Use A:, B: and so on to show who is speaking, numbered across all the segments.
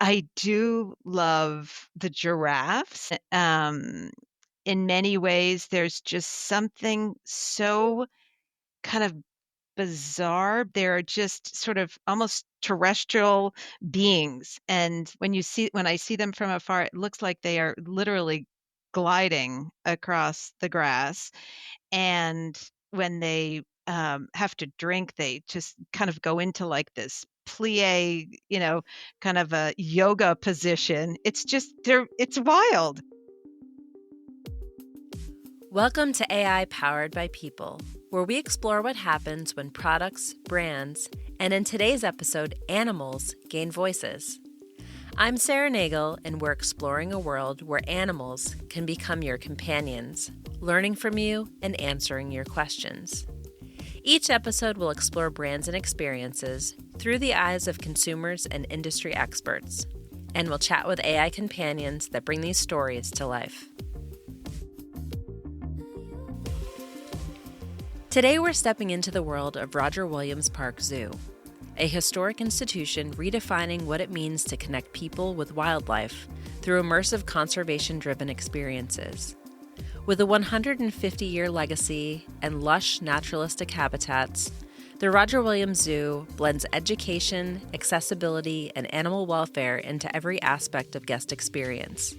A: I do love the giraffes. In many ways, there's just something so kind of bizarre. They're just sort of almost terrestrial beings, and when I see them from afar, it looks like they are literally gliding across the grass. And when they have to drink, they just kind of go into like this plie, kind of a yoga position. It's wild.
B: Welcome to AI Powered by People, where we explore what happens when products, brands, and in today's episode, animals gain voices. I'm Sarah Nagle, and we're exploring a world where animals can become your companions, learning from you and answering your questions. Each episode will explore brands and experiences through the eyes of consumers and industry experts, and we'll chat with AI companions that bring these stories to life. Today we're stepping into the world of Roger Williams Park Zoo, a historic institution redefining what it means to connect people with wildlife through immersive conservation-driven experiences. With a 150-year legacy and lush naturalistic habitats, the Roger Williams Zoo blends education, accessibility, and animal welfare into every aspect of guest experience.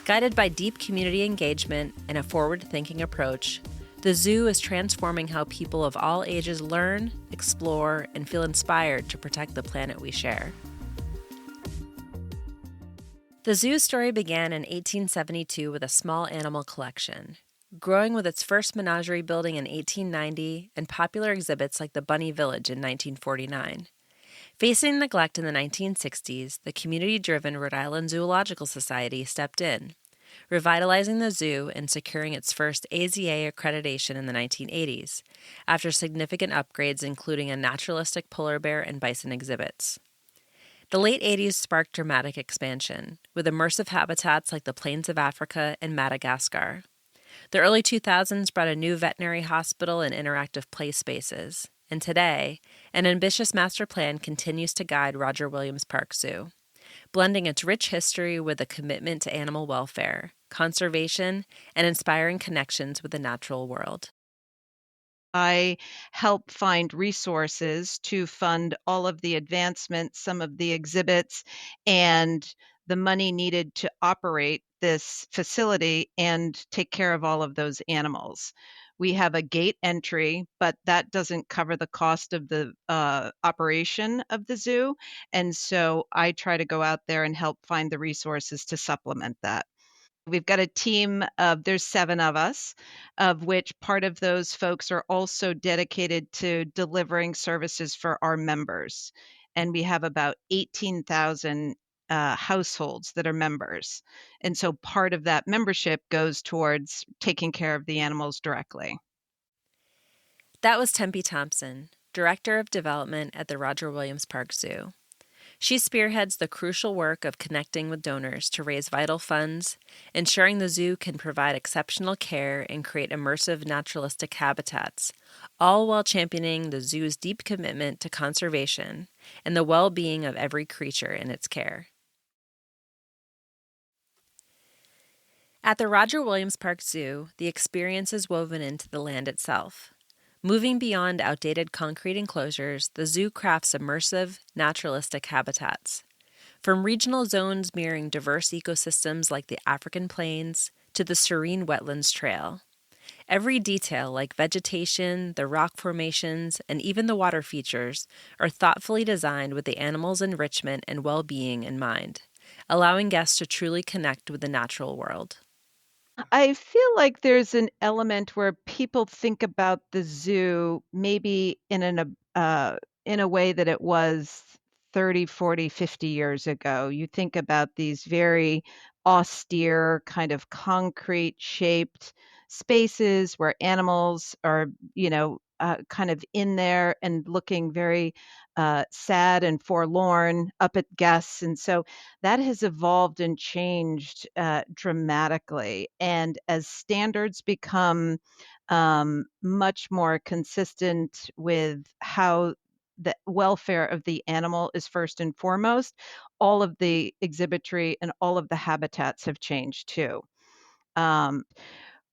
B: Guided by deep community engagement and a forward-thinking approach, the zoo is transforming how people of all ages learn, explore, and feel inspired to protect the planet we share. The zoo's story began in 1872 with a small animal collection, growing with its first menagerie building in 1890 and popular exhibits like the Bunny Village in 1949. Facing neglect in the 1960s, the community-driven Rhode Island Zoological Society stepped in, revitalizing the zoo and securing its first AZA accreditation in the 1980s, after significant upgrades including a naturalistic polar bear and bison exhibits. The late 80s sparked dramatic expansion, with immersive habitats like the Plains of Africa and Madagascar. The early 2000s brought a new veterinary hospital and interactive play spaces, and today, an ambitious master plan continues to guide Roger Williams Park Zoo, blending its rich history with a commitment to animal welfare, conservation, and inspiring connections with the natural world.
A: I help find resources to fund all of the advancements, some of the exhibits, and the money needed to operate this facility and take care of all of those animals. We have a gate entry, but that doesn't cover the cost of the operation of the zoo. And so I try to go out there and help find the resources to supplement that. We've got a team of there's 7 of us, of which part of those folks are also dedicated to delivering services for our members. And we have about 18,000 households that are members. And so part of that membership goes towards taking care of the animals directly.
B: That was Tempie Thompson, Director of Development at the Roger Williams Park Zoo. She spearheads the crucial work of connecting with donors to raise vital funds, ensuring the zoo can provide exceptional care and create immersive naturalistic habitats, all while championing the zoo's deep commitment to conservation and the well-being of every creature in its care. At the Roger Williams Park Zoo, the experience is woven into the land itself. Moving beyond outdated concrete enclosures, the zoo crafts immersive, naturalistic habitats. From regional zones mirroring diverse ecosystems like the African plains to the serene wetlands trail. Every detail, like vegetation, the rock formations, and even the water features, are thoughtfully designed with the animals' enrichment and well-being in mind, allowing guests to truly connect with the natural world.
A: I feel like there's an element where people think about the zoo maybe in a way that it was 30, 40, 50 years ago. You think about these very austere, kind of concrete shaped spaces where animals are, kind of in there and looking very sad and forlorn up at guests. And so that has evolved and changed dramatically. And as standards become much more consistent with how the welfare of the animal is first and foremost, all of the exhibitry and all of the habitats have changed too. Um,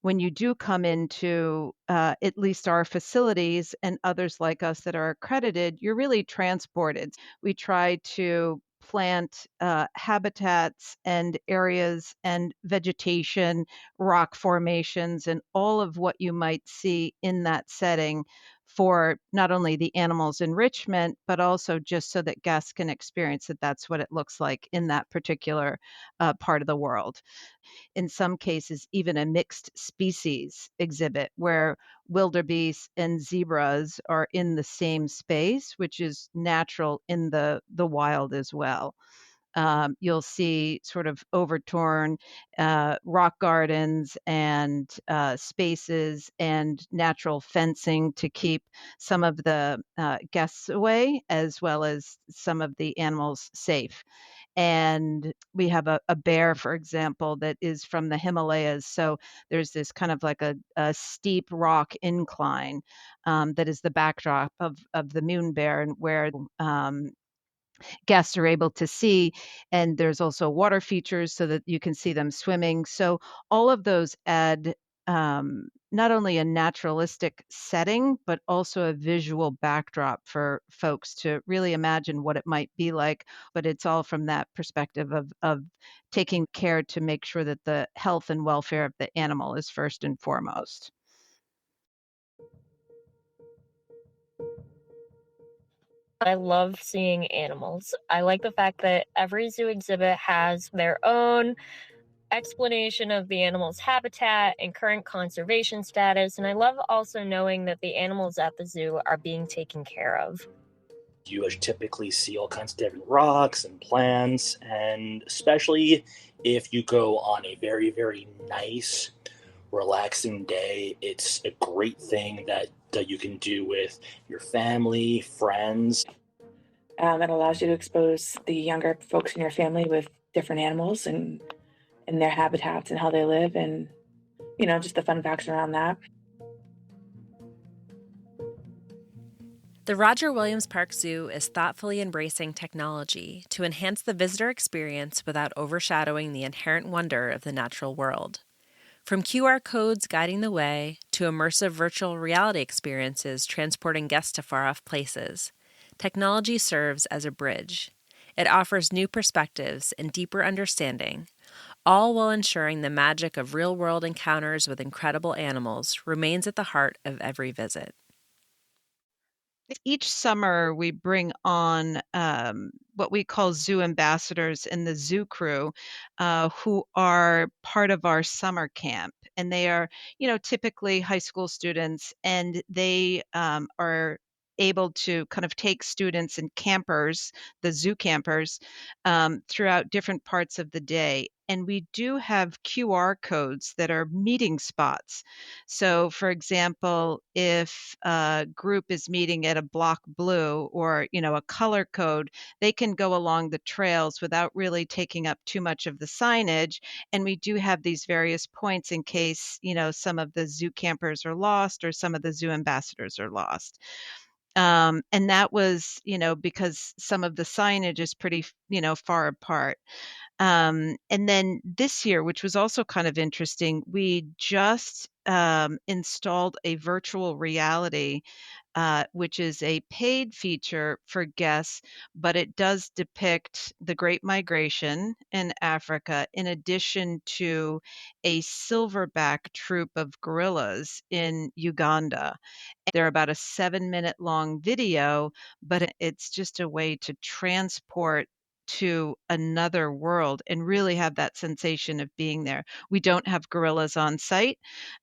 A: when you do come into at least our facilities and others like us that are accredited, you're really transported. We try to plant habitats and areas and vegetation, rock formations, and all of what you might see in that setting for not only the animals' enrichment, but also just so that guests can experience that that's what it looks like in that particular part of the world. In some cases, even a mixed species exhibit where wildebeest and zebras are in the same space, which is natural in the wild as well. You'll see sort of overtorn rock gardens and spaces and natural fencing to keep some of the guests away, as well as some of the animals safe. And we have a bear, for example, that is from the Himalayas. So there's this kind of like a steep rock incline that is the backdrop of the moon bear, and where guests are able to see. And there's also water features so that you can see them swimming. So all of those add not only a naturalistic setting, but also a visual backdrop for folks to really imagine what it might be like. But it's all from that perspective of taking care to make sure that the health and welfare of the animal is first and foremost.
C: I love seeing animals. I like the fact that every zoo exhibit has their own explanation of the animal's habitat and current conservation status, and I love also knowing that the animals at the zoo are being taken care of.
D: You typically see all kinds of different rocks and plants, and especially if you go on a very, very nice, relaxing day, it's a great thing that you can do with your family, friends.
E: It allows you to expose the younger folks in your family with different animals and their habitats and how they live, and just the fun facts around that.
B: The Roger Williams Park Zoo is thoughtfully embracing technology to enhance the visitor experience without overshadowing the inherent wonder of the natural world. From QR codes guiding the way to immersive virtual reality experiences transporting guests to far-off places, technology serves as a bridge. It offers new perspectives and deeper understanding, all while ensuring the magic of real-world encounters with incredible animals remains at the heart of every visit.
A: Each summer, we bring on what we call zoo ambassadors in the zoo crew, who are part of our summer camp. And they are, typically high school students, and they are able to kind of take students and campers, the zoo campers, throughout different parts of the day. And we do have QR codes that are meeting spots. So, for example, if a group is meeting at a block blue or, a color code, they can go along the trails without really taking up too much of the signage. And we do have these various points in case, some of the zoo campers are lost or some of the zoo ambassadors are lost. And that was, because some of the signage is pretty, far apart. And then this year, which was also kind of interesting, we just installed a virtual reality, which is a paid feature for guests, but it does depict the Great Migration in Africa, in addition to a silverback troop of gorillas in Uganda. They're about a 7-minute long video, but it's just a way to transport to another world and really have that sensation of being there. We don't have gorillas on site,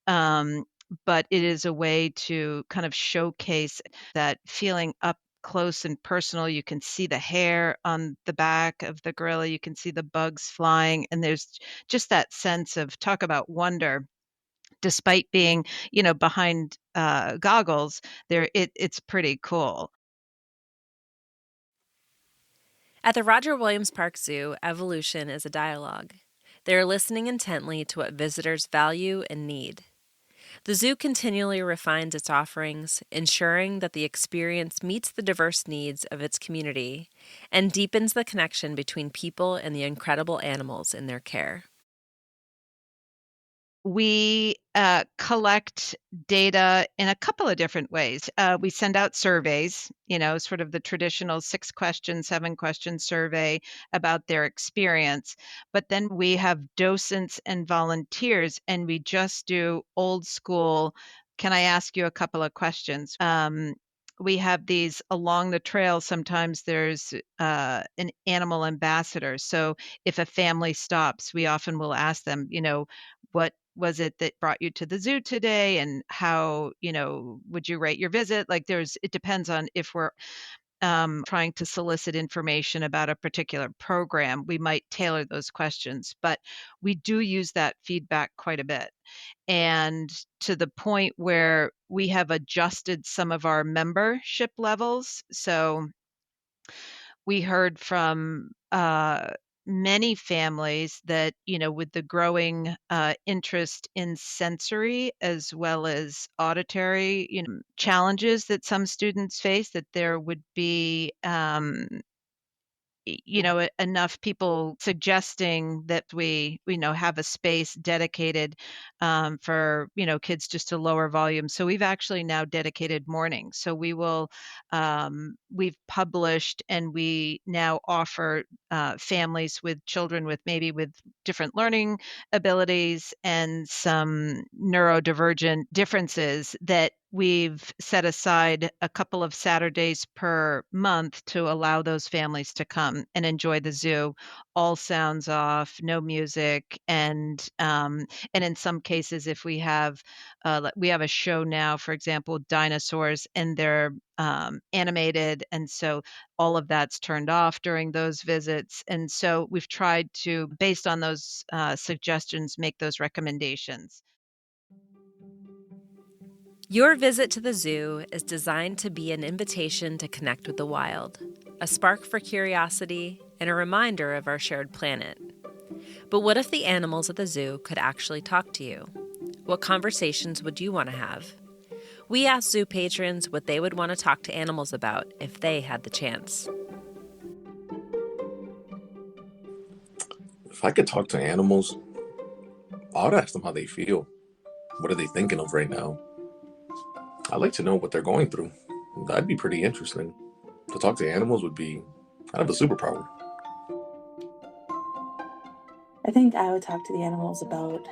A: um, but it is a way to kind of showcase that feeling up close and personal. You can see the hair on the back of the gorilla, you can see the bugs flying, and there's just that sense of talk about wonder. Despite being, behind goggles, it's pretty cool.
B: At the Roger Williams Park Zoo, evolution is a dialogue. They are listening intently to what visitors value and need. The zoo continually refines its offerings, ensuring that the experience meets the diverse needs of its community and deepens the connection between people and the incredible animals in their care.
A: We collect data in a couple of different ways. We send out surveys, sort of the traditional 6-question, 7-question survey about their experience. But then we have docents and volunteers, and we just do old school. Can I ask you a couple of questions? We have these along the trail. Sometimes there's an animal ambassador. So if a family stops, we often will ask them, what was it that brought you to the zoo today, and how would you rate your visit? Like, it depends on if we're trying to solicit information about a particular program, we might tailor those questions, but we do use that feedback quite a bit, and to the point where we have adjusted some of our membership levels. So we heard from many families that, with the growing interest in sensory as well as auditory, challenges that some students face, that there would be enough people suggesting that we have a space dedicated for kids just to lower volume. So we've actually now dedicated mornings. So we've published, and we now offer families with children with different learning abilities and some neurodivergent differences, that we've set aside a couple of Saturdays per month to allow those families to come and enjoy the zoo. All sounds off, no music, and in some cases, if we have a show now, for example, dinosaurs, and they're animated, and so all of that's turned off during those visits. And so we've tried to, based on those suggestions, make those recommendations.
B: Your visit to the zoo is designed to be an invitation to connect with the wild, a spark for curiosity, and a reminder of our shared planet. But what if the animals at the zoo could actually talk to you? What conversations would you want to have? We asked zoo patrons what they would want to talk to animals about if they had the chance.
F: If I could talk to animals, I would ask them how they feel. What are they thinking of right now? I'd like to know what they're going through. That'd be pretty interesting. To talk to animals would be kind of a superpower.
E: I think I would talk to the animals about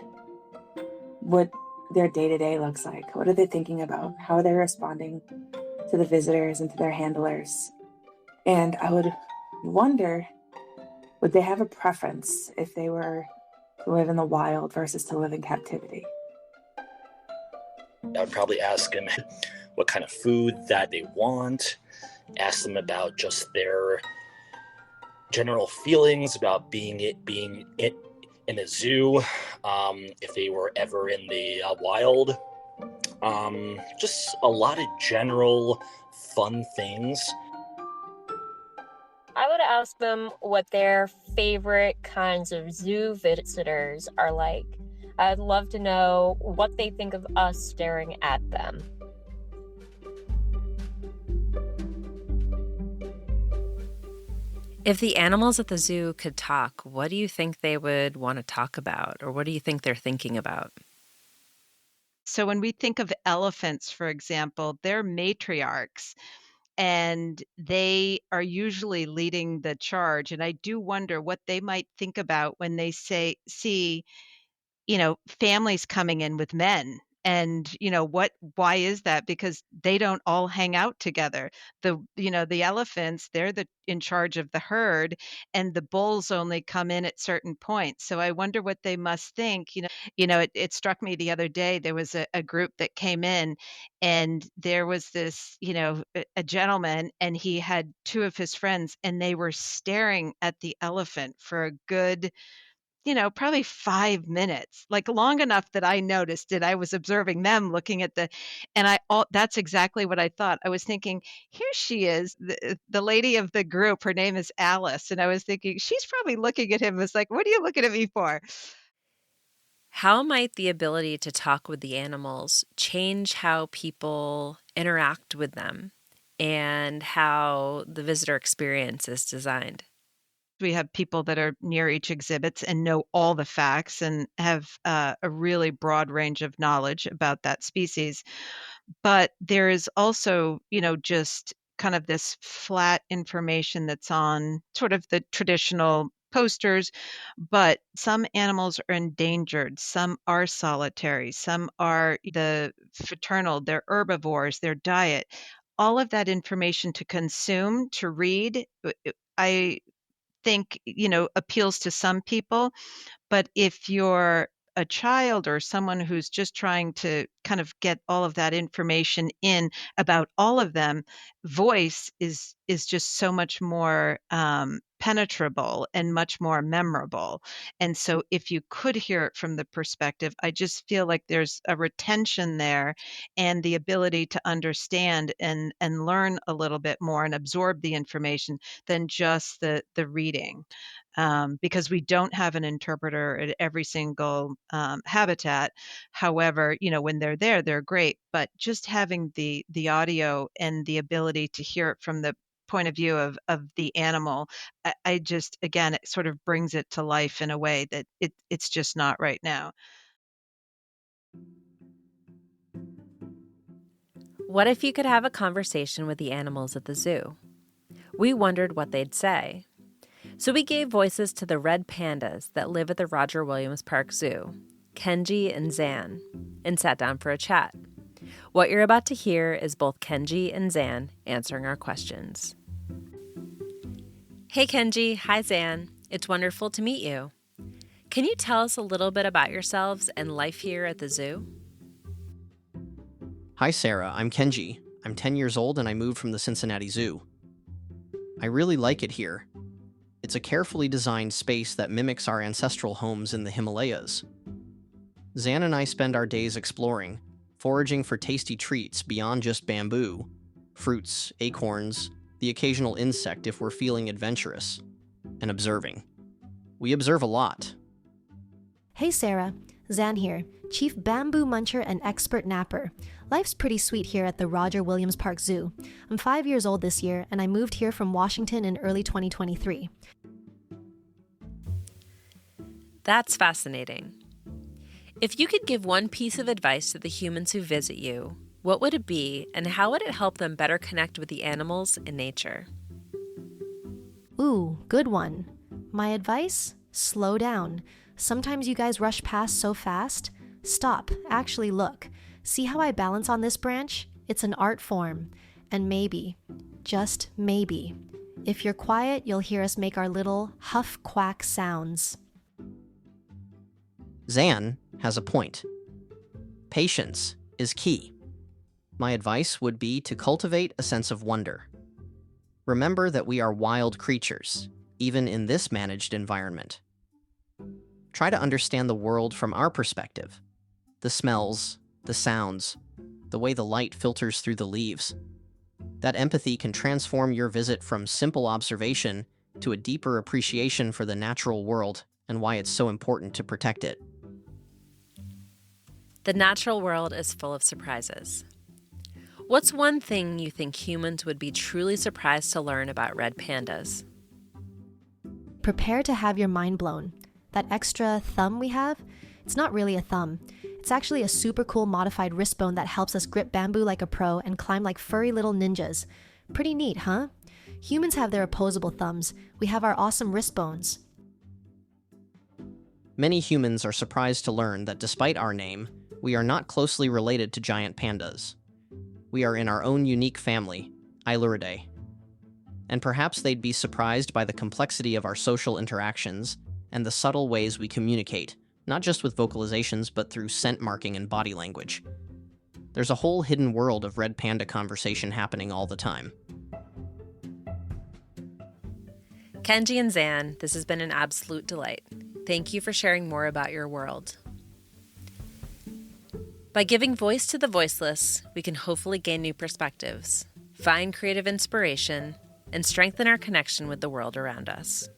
E: what their day-to-day looks like. What are they thinking about? How are they responding to the visitors and to their handlers? And I would wonder, would they have a preference if they were to live in the wild versus to live in captivity?
D: I would probably ask them what kind of food that they want, ask them about just their general feelings about being in a zoo, if they were ever in the wild. Just a lot of general fun things.
C: I would ask them what their favorite kinds of zoo visitors are like. I'd love to know what they think of us staring at them.
B: If the animals at the zoo could talk, what do you think they would want to talk about, or what do you think they're thinking about?
A: So when we think of elephants, for example, they're matriarchs, and they are usually leading the charge. And I do wonder what they might think about when they see families coming in with men. And why is that? Because they don't all hang out together. The elephants, they're in charge of the herd, and the bulls only come in at certain points. So I wonder what they must think. It struck me the other day, there was a group that came in, and there was this, a gentleman, and he had two of his friends, and they were staring at the elephant for a good, probably 5 minutes, like long enough that I noticed it. I was observing them looking at and that's exactly what I thought. I was thinking, here she is, the lady of the group, her name is Alice. And I was thinking, she's probably looking at him as like, what are you looking at me for?
B: How might the ability to talk with the animals change how people interact with them and how the visitor experience is designed?
A: We have people that are near each exhibits and know all the facts and have a really broad range of knowledge about that species. But there is also, just kind of this flat information that's on sort of the traditional posters, but some animals are endangered, some are solitary, some are the fraternal, they're herbivores, their diet. All of that information to consume, to read, I think, appeals to some people. But if you're a child or someone who's just trying to kind of get all of that information in about all of them, voice is just so much more penetrable and much more memorable. And so if you could hear it from the perspective, I just feel like there's a retention there and the ability to understand and learn a little bit more and absorb the information than just the reading, because we don't have an interpreter at every single habitat. However, when they're there, they're great. But just having the audio and the ability to hear it from the point of view of the animal, I just, again, it sort of brings it to life in a way that it's just not right now.
B: What if you could have a conversation with the animals at the zoo? We wondered what they'd say. So we gave voices to the red pandas that live at the Roger Williams Park Zoo, Kenji and Zan, and sat down for a chat. What you're about to hear is both Kenji and Zan answering our questions. Hey Kenji, hi Zan. It's wonderful to meet you. Can you tell us a little bit about yourselves and life here at the zoo?
G: Hi Sarah, I'm Kenji. I'm 10 years old and I moved from the Cincinnati Zoo. I really like it here. It's a carefully designed space that mimics our ancestral homes in the Himalayas. Zan and I spend our days exploring, foraging for tasty treats beyond just bamboo, fruits, acorns, the occasional insect if we're feeling adventurous, and observing. We observe a lot.
H: Hey Sarah, Zan here, Chief Bamboo Muncher and Expert Napper. Life's pretty sweet here at the Roger Williams Park Zoo. I'm 5 years old this year, and I moved here from Washington in early 2023.
B: That's fascinating. If you could give one piece of advice to the humans who visit you, what would it be, and how would it help them better connect with the animals and nature?
H: Ooh, good one. My advice? Slow down. Sometimes you guys rush past so fast. Stop, actually look. See how I balance on this branch? It's an art form. And maybe, just maybe, if you're quiet, you'll hear us make our little huff-quack sounds.
G: Zan has a point. Patience is key. My advice would be to cultivate a sense of wonder. Remember that we are wild creatures, even in this managed environment. Try to understand the world from our perspective. The smells, the sounds, the way the light filters through the leaves. That empathy can transform your visit from simple observation to a deeper appreciation for the natural world and why it's so important to protect it.
B: The natural world is full of surprises. What's one thing you think humans would be truly surprised to learn about red pandas?
H: Prepare to have your mind blown. That extra thumb we have, it's not really a thumb. It's actually a super cool modified wrist bone that helps us grip bamboo like a pro and climb like furry little ninjas. Pretty neat, huh? Humans have their opposable thumbs. We have our awesome wrist bones.
G: Many humans are surprised to learn that despite our name, we are not closely related to giant pandas. We are in our own unique family, Ailuridae. And perhaps they'd be surprised by the complexity of our social interactions and the subtle ways we communicate, not just with vocalizations, but through scent marking and body language. There's a whole hidden world of red panda conversation happening all the time.
B: Kenji and Zan, this has been an absolute delight. Thank you for sharing more about your world. By giving voice to the voiceless, we can hopefully gain new perspectives, find creative inspiration, and strengthen our connection with the world around us.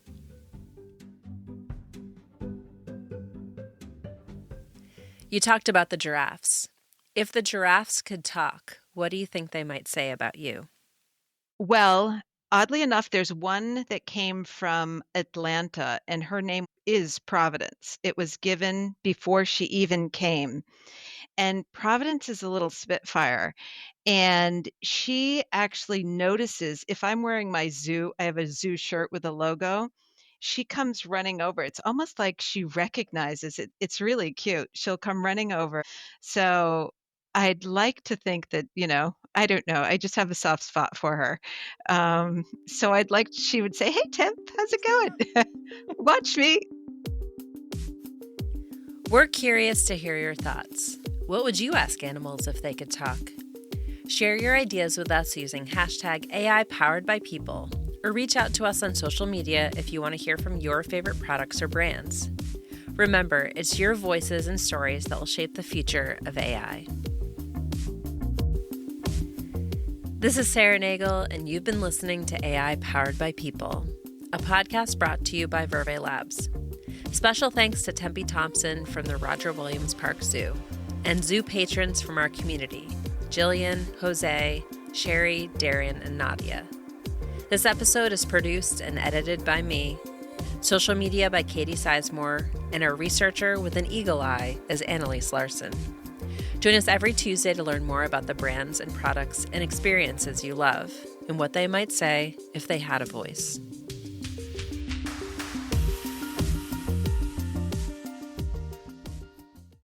B: You talked about the giraffes. If the giraffes could talk, what do you think they might say about you?
A: Well, oddly enough, there's one that came from Atlanta, and her name is Providence. It was given before she even came. And Providence is a little spitfire. And she actually notices if I'm wearing I have a zoo shirt with a logo. She comes running over. It's almost like she recognizes it. It's really cute. She'll come running over. So I'd like to think that, I don't know. I just have a soft spot for her. So I'd like she would say, "Hey, Tim, how's it going? Watch me."
B: We're curious to hear your thoughts. What would you ask animals if they could talk? Share your ideas with us using hashtag AI powered by people, or reach out to us on social media if you want to hear from your favorite products or brands. Remember, it's your voices and stories that will shape the future of AI. This is Sarah Nagle, and you've been listening to AI Powered by People, a podcast brought to you by Verve Labs. Special thanks to Tempie Thompson from the Roger Williams Park Zoo, and zoo patrons from our community, Jillian, Jose, Sherry, Darian, and Nadia. This episode is produced and edited by me, social media by Katie Sizemore, and our researcher with an eagle eye is Annalise Larson. Join us every Tuesday to learn more about the brands and products and experiences you love, and what they might say if they had a voice.